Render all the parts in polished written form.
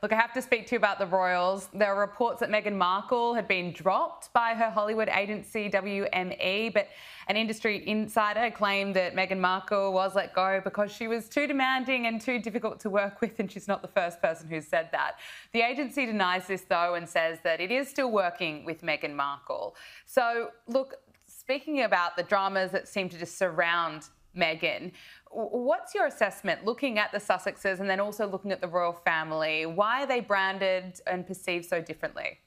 Look, I have to speak to you about the royals. There are reports that Meghan Markle had been dropped by her Hollywood agency WME, but an industry insider claimed that Meghan Markle was let go because she was too demanding and too difficult to work with, and she's not the first person who's said that. The agency denies this, though, and says that it is still working with Meghan Markle. So, look, speaking about the dramas that seem to just surround Meghan, what's your assessment looking at the Sussexes and then also looking at the royal family? Why are they branded and perceived so differently?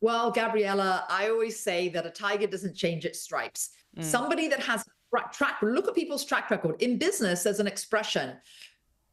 Well, Gabriella, I always say that a tiger doesn't change its stripes. Somebody that has look at people's track record. In business, there's an expression,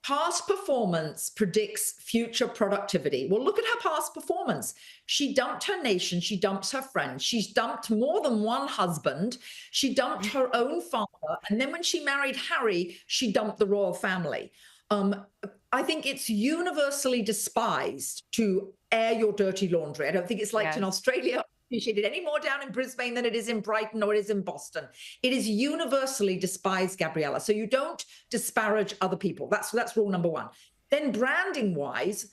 past performance predicts future productivity. Well, look at her past performance. She dumped her nation. She dumps her friends. She's dumped more than one husband. She dumped her own father. And then when she married Harry, she dumped the royal family. I think it's universally despised to air your dirty laundry. I don't think it's liked in Australia, appreciated any more down in Brisbane than it is in Brighton or it is in Boston. It is universally despised, Gabriella. So you don't disparage other people. That's rule number one. Then branding wise,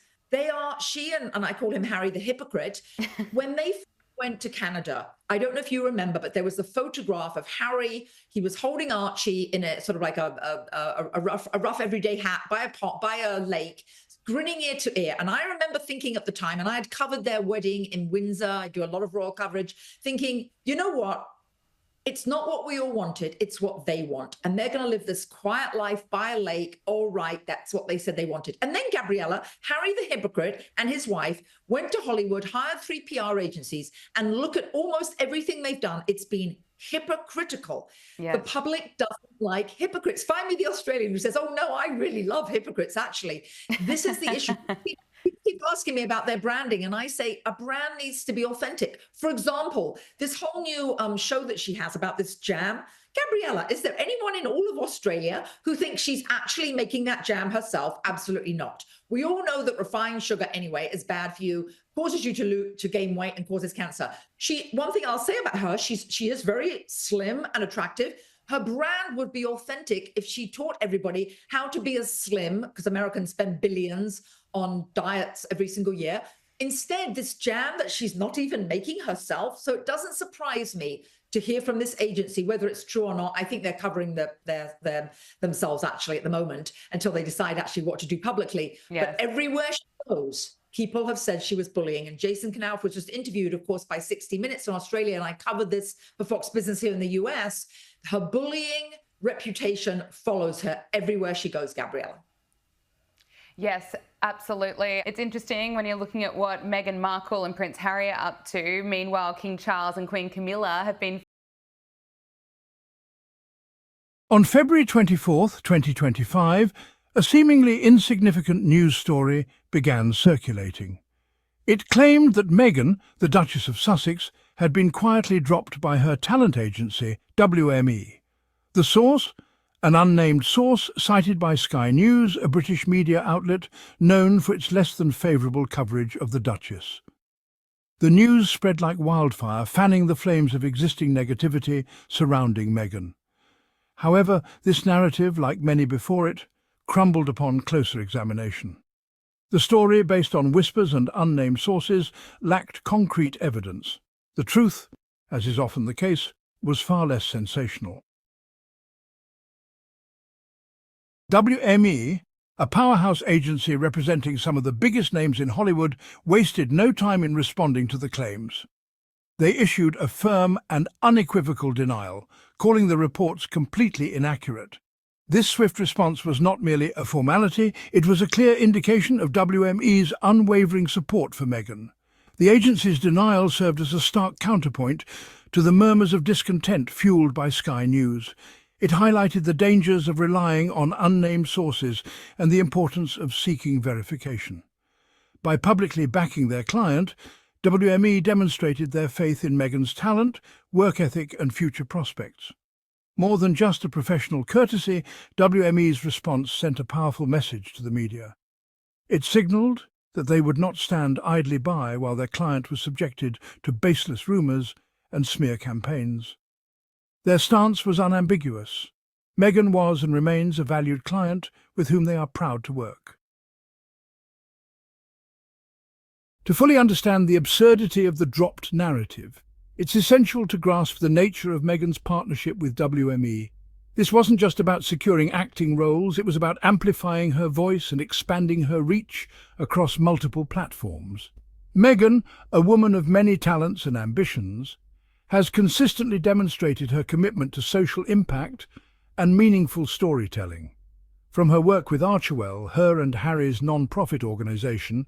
she and I call him Harry the hypocrite, when they went to Canada, I don't know if you remember, but there was the photograph of Harry. He was holding Archie in a sort of like a rough everyday hat by a lake, grinning ear to ear. And I remember thinking at the time, and I had covered their wedding in Windsor. I do a lot of royal coverage, thinking, you know what? It's not what we all wanted. It's what they want. And they're going to live this quiet life by a lake. All right. That's what they said they wanted. And then Gabriella, Harry the hypocrite and his wife went to Hollywood, hired 3 PR agencies, and look at almost everything they've done. It's been hypocritical. Yes. The public doesn't like hypocrites. Find me the Australian who says, oh, no, I really love hypocrites, actually. This is the issue. People keep asking me about their branding, and I say a brand needs to be authentic. For example, this whole new show that she has about this jam. Gabriella, is there anyone in all of Australia who thinks she's actually making that jam herself? Absolutely not. We all know that refined sugar anyway is bad for you, causes you to gain weight and causes cancer. One thing I'll say about her, she is very slim and attractive. Her brand would be authentic if she taught everybody how to be as slim, because Americans spend billions on diets every single year. Instead, this jam that she's not even making herself. So it doesn't surprise me to hear from this agency, whether it's true or not. I think they're covering themselves actually at the moment until they decide actually what to do publicly. Yes. But everywhere she goes, people have said she was bullying. And Jason Knauf was just interviewed, of course, by 60 Minutes in Australia. And I covered this for Fox Business here in the US. Her bullying reputation follows her everywhere she goes, Gabriella. Yes, absolutely. It's interesting when you're looking at what Meghan Markle and Prince Harry are up to. Meanwhile, King Charles and Queen Camilla have been... On February 24th, 2025, a seemingly insignificant news story began circulating. It claimed that Meghan, the Duchess of Sussex, had been quietly dropped by her talent agency, WME. The source? An unnamed source cited by Sky News, a British media outlet known for its less than favourable coverage of the Duchess. The news spread like wildfire, fanning the flames of existing negativity surrounding Meghan. However, this narrative, like many before it, crumbled upon closer examination. The story, based on whispers and unnamed sources, lacked concrete evidence. The truth, as is often the case, was far less sensational. WME, a powerhouse agency representing some of the biggest names in Hollywood, wasted no time in responding to the claims. They issued a firm and unequivocal denial, calling the reports completely inaccurate. This swift response was not merely a formality, it was a clear indication of WME's unwavering support for Meghan. The agency's denial served as a stark counterpoint to the murmurs of discontent fueled by Sky News. It highlighted the dangers of relying on unnamed sources and the importance of seeking verification. By publicly backing their client, WME demonstrated their faith in Meghan's talent, work ethic and future prospects. More than just a professional courtesy, WME's response sent a powerful message to the media. It signalled that they would not stand idly by while their client was subjected to baseless rumours and smear campaigns. Their stance was unambiguous. Meghan was and remains a valued client with whom they are proud to work. To fully understand the absurdity of the dropped narrative, it's essential to grasp the nature of Meghan's partnership with WME. This wasn't just about securing acting roles, it was about amplifying her voice and expanding her reach across multiple platforms. Meghan, a woman of many talents and ambitions, has consistently demonstrated her commitment to social impact and meaningful storytelling. From her work with Archewell, her and Harry's non-profit organisation,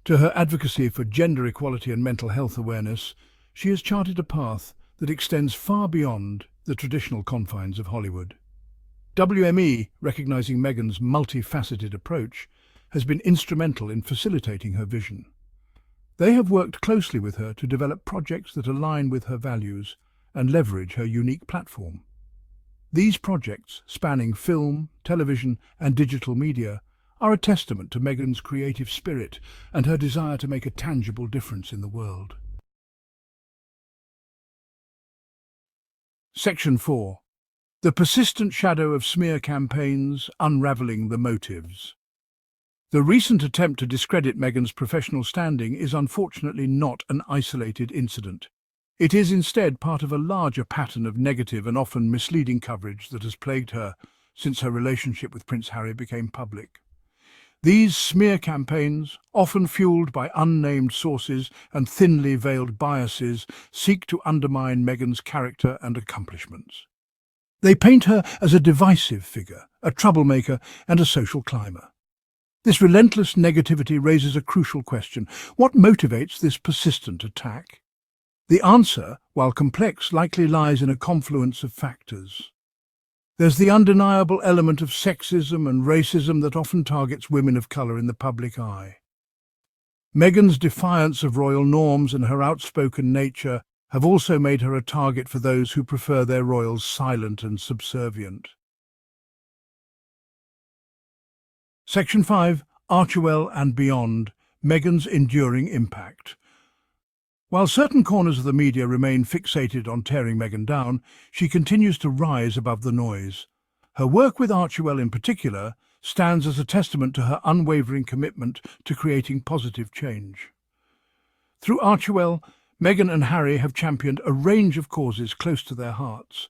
to her advocacy for gender equality and mental health awareness, she has charted a path that extends far beyond the traditional confines of Hollywood. WME, recognising Meghan's multifaceted approach, has been instrumental in facilitating her vision. They have worked closely with her to develop projects that align with her values and leverage her unique platform. These projects, spanning film, television and digital media, are a testament to Meghan's creative spirit and her desire to make a tangible difference in the world. Section 4. The persistent shadow of smear campaigns, unravelling the motives. The recent attempt to discredit Meghan's professional standing is unfortunately not an isolated incident. It is instead part of a larger pattern of negative and often misleading coverage that has plagued her since her relationship with Prince Harry became public. These smear campaigns, often fueled by unnamed sources and thinly veiled biases, seek to undermine Meghan's character and accomplishments. They paint her as a divisive figure, a troublemaker and a social climber. This relentless negativity raises a crucial question. What motivates this persistent attack? The answer, while complex, likely lies in a confluence of factors. There's the undeniable element of sexism and racism that often targets women of colour in the public eye. Meghan's defiance of royal norms and her outspoken nature have also made her a target for those who prefer their royals silent and subservient. Section 5. Archewell and Beyond, Meghan's enduring impact. While certain corners of the media remain fixated on tearing Meghan down, she continues to rise above the noise. Her work with Archewell in particular stands as a testament to her unwavering commitment to creating positive change. Through Archewell, Meghan and Harry have championed a range of causes close to their hearts.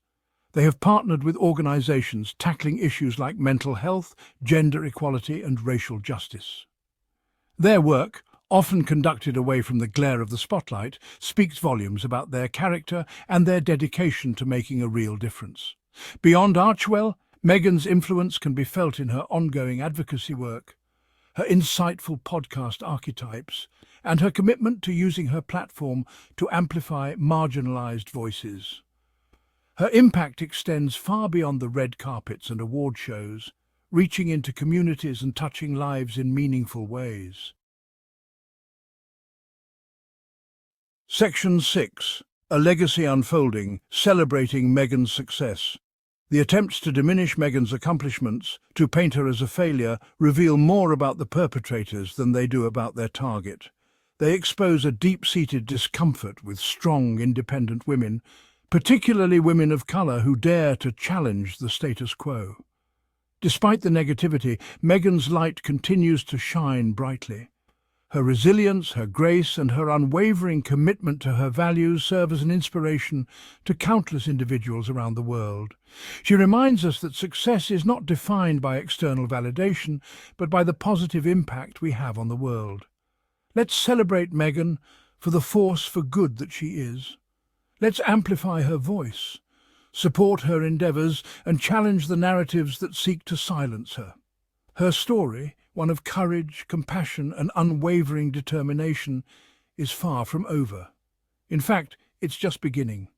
They have partnered with organisations tackling issues like mental health, gender equality and racial justice. Their work, often conducted away from the glare of the spotlight, speaks volumes about their character and their dedication to making a real difference. Beyond Archewell, Meghan's influence can be felt in her ongoing advocacy work, her insightful podcast archetypes, and her commitment to using her platform to amplify marginalised voices. Her impact extends far beyond the red carpets and award shows, reaching into communities and touching lives in meaningful ways. Section 6. A Legacy Unfolding, Celebrating Meghan's Success. The attempts to diminish Meghan's accomplishments, to paint her as a failure, reveal more about the perpetrators than they do about their target. They expose a deep-seated discomfort with strong, independent women, particularly women of colour who dare to challenge the status quo. Despite the negativity, Meghan's light continues to shine brightly. Her resilience, her grace, and her unwavering commitment to her values serve as an inspiration to countless individuals around the world. She reminds us that success is not defined by external validation, but by the positive impact we have on the world. Let's celebrate Meghan for the force for good that she is. Let's amplify her voice, support her endeavours, and challenge the narratives that seek to silence her. Her story, one of courage, compassion, and unwavering determination, is far from over. In fact, it's just beginning.